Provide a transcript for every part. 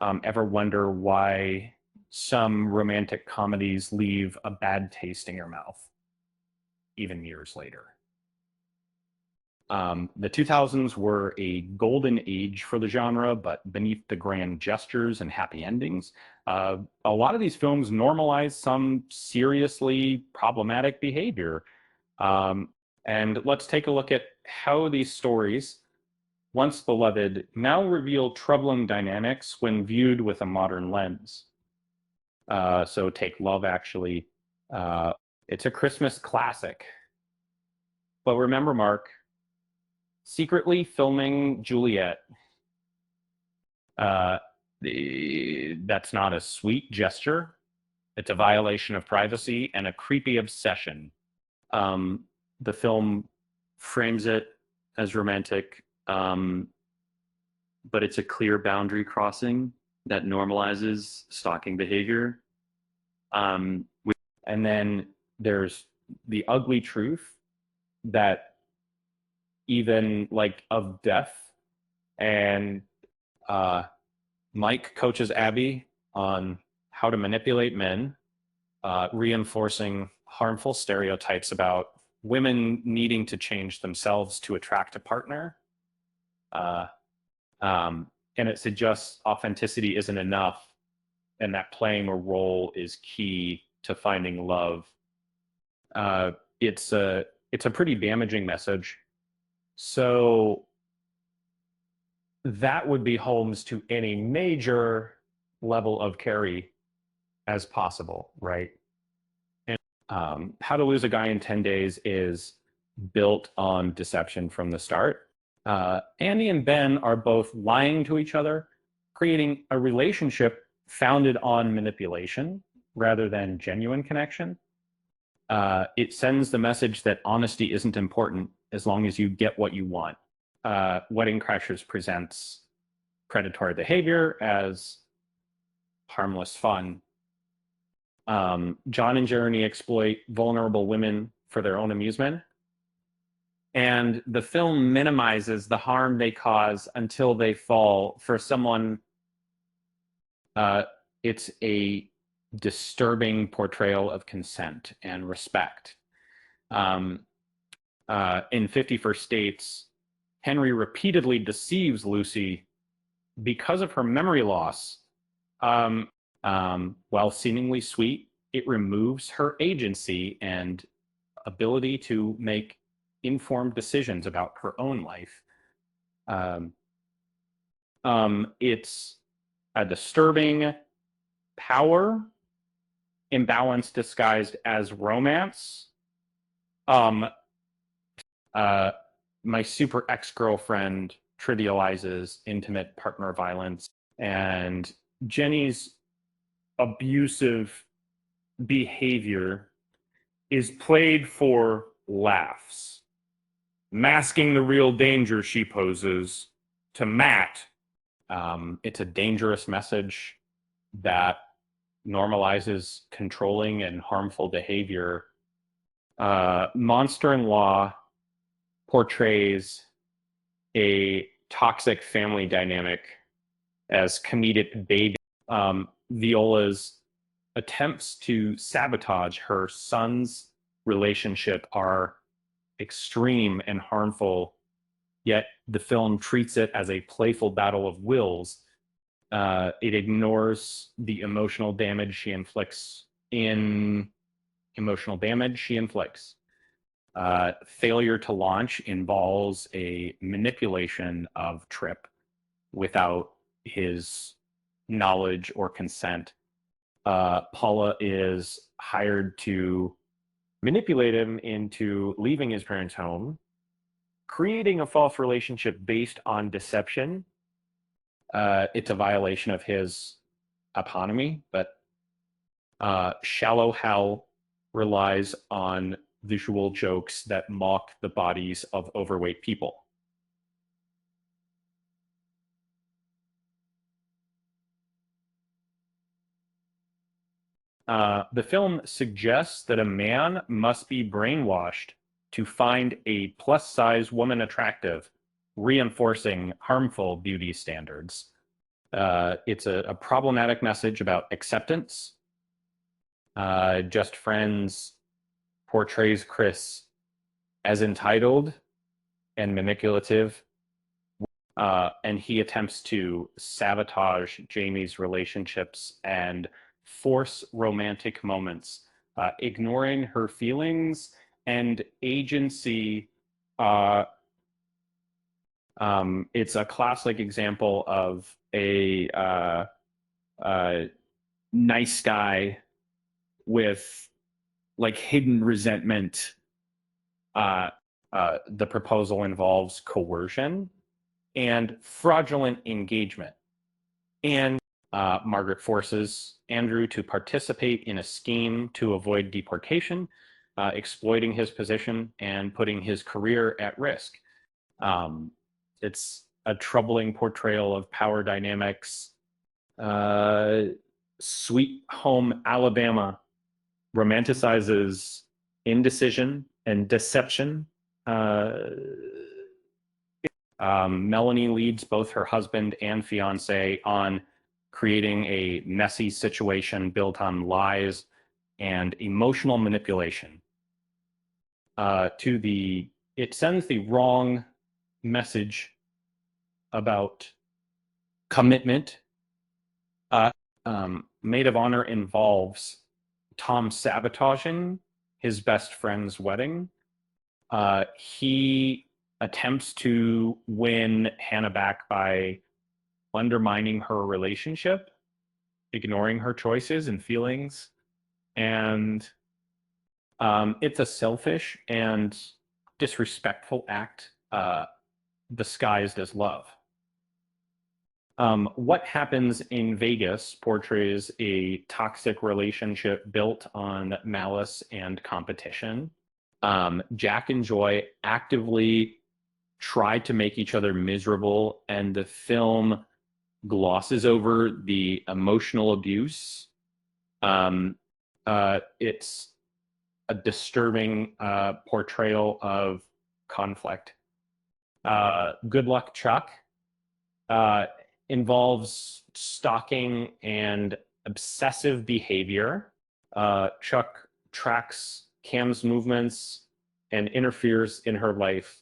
ever wonder why some romantic comedies leave a bad taste in your mouth even years later? The 2000s were a golden age for the genre, but beneath the grand gestures and happy endings, a lot of these films normalize some seriously problematic behavior. Um, and let's take a look at how these stories, once beloved, now reveal troubling dynamics when viewed with a modern lens. So take Love Actually. Uh, it's a Christmas classic. But remember, Mark, secretly filming Juliet, uh, that's not a sweet gesture. It's a violation of privacy and a creepy obsession. Um, the film frames it as romantic, but it's a clear boundary crossing that normalizes stalking behavior. Um, and then there's the ugly truth that even like of death, and uh, Mike coaches Abby on how to manipulate men, reinforcing harmful stereotypes about women needing to change themselves to attract a partner. Uh, and it suggests authenticity isn't enough, and that playing a role is key to finding love. Uh, it's a pretty damaging message. So that would be Holmes to any major level of Carrie as possible, right? And How to Lose a Guy in 10 Days is built on deception from the start. Andy and Ben are both lying to each other, creating a relationship founded on manipulation rather than genuine connection. It sends the message that honesty isn't important as long as you get what you want. Wedding Crashers presents predatory behavior as harmless fun. John and Jeremy exploit vulnerable women for their own amusement. And the film minimizes the harm they cause until they fall. For someone, uh, it's a disturbing portrayal of consent and respect. Um, in 51st States, Henry repeatedly deceives Lucy because of her memory loss. Um, while seemingly sweet, it removes her agency and ability to make informed decisions about her own life. Um, it's a disturbing power imbalance disguised as romance. Um, uh, my super ex-girlfriend trivializes intimate partner violence, and Jenny's abusive behavior is played for laughs, masking the real danger she poses to Matt. It's a dangerous message that normalizes controlling and harmful behavior. Monster in Law portrays a toxic family dynamic as comedic baby. Viola's attempts to sabotage her son's relationship are extreme and harmful, yet the film treats it as a playful battle of wills. It ignores the emotional damage she inflicts. Failure to launch involves a manipulation of Trip without his knowledge or consent. Paula is hired to manipulate him into leaving his parents' home, creating a false relationship based on deception. It's a violation of his autonomy, but Shallow Hal relies on visual jokes that mock the bodies of overweight people. The film suggests that a man must be brainwashed to find a plus-size woman attractive, reinforcing harmful beauty standards. It's a problematic message about acceptance. Just Friends portrays Chris as entitled and manipulative, and he attempts to sabotage Jamie's relationships and force romantic moments, ignoring her feelings and agency. Uh, it's a classic example of a nice guy with like hidden resentment. Uh, the proposal involves coercion and fraudulent engagement. And Margaret forces Andrew to participate in a scheme to avoid deportation, exploiting his position and putting his career at risk. Um, it's a troubling portrayal of power dynamics. Uh, Sweet Home Alabama romanticizes indecision and deception. Melanie leads both her husband and fiance on creating a messy situation built on lies and emotional manipulation. It sends the wrong message about commitment. Uh, Maid of Honor involves Tom sabotaging his best friend's wedding. He attempts to win Hannah back by undermining her relationship, ignoring her choices and feelings. And it's a selfish and disrespectful act disguised as love. What Happens in Vegas portrays a toxic relationship built on malice and competition. Jack and Joy actively try to make each other miserable, and the film glosses over the emotional abuse. It's a disturbing portrayal of conflict. Good Luck Chuck uh, involves stalking and obsessive behavior. Chuck tracks Cam's movements and interferes in her life,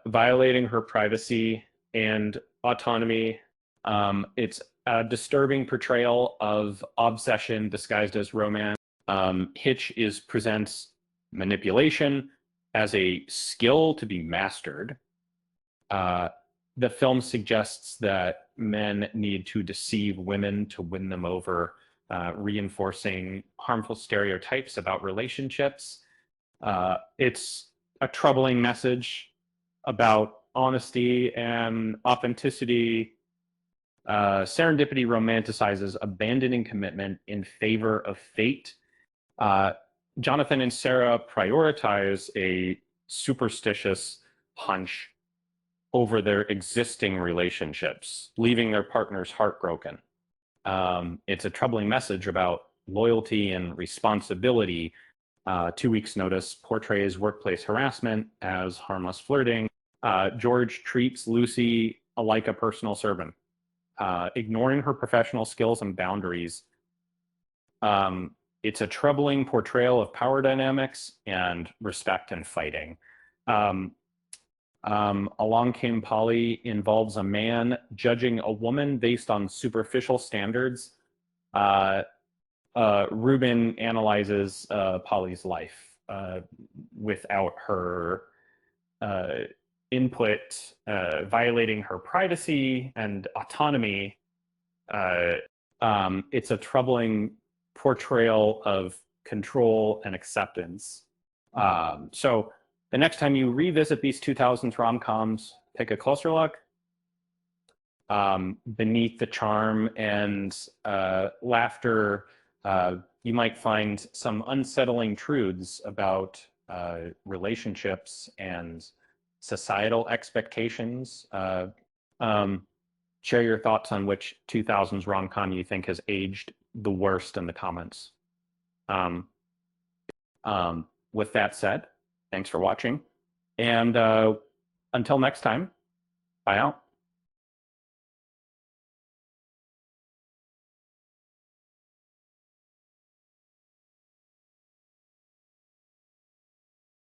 violating her privacy and autonomy. It's a disturbing portrayal of obsession disguised as romance. Hitch presents manipulation as a skill to be mastered. Uh, the film suggests that men need to deceive women to win them over, reinforcing harmful stereotypes about relationships. It's a troubling message about honesty and authenticity. Serendipity romanticizes abandoning commitment in favor of fate. Uh, Jonathan and Sarah prioritize a superstitious hunch over their existing relationships, leaving their partners heartbroken. It's a troubling message about loyalty and responsibility. 2 Weeks Notice portrays workplace harassment as harmless flirting. George treats Lucy like a personal servant, ignoring her professional skills and boundaries. It's a troubling portrayal of power dynamics and respect and fighting. Along Came Polly involves a man judging a woman based on superficial standards. Ruben analyzes Polly's life without her input, violating her privacy and autonomy. It's a troubling portrayal of control and acceptance. So the next time you revisit these 2000s rom-coms, take a closer look. Beneath the charm and laughter, you might find some unsettling truths about relationships and societal expectations. Share your thoughts on which 2000s rom-com you think has aged the worst in the comments. With that said, thanks for watching. And until next time, bye out.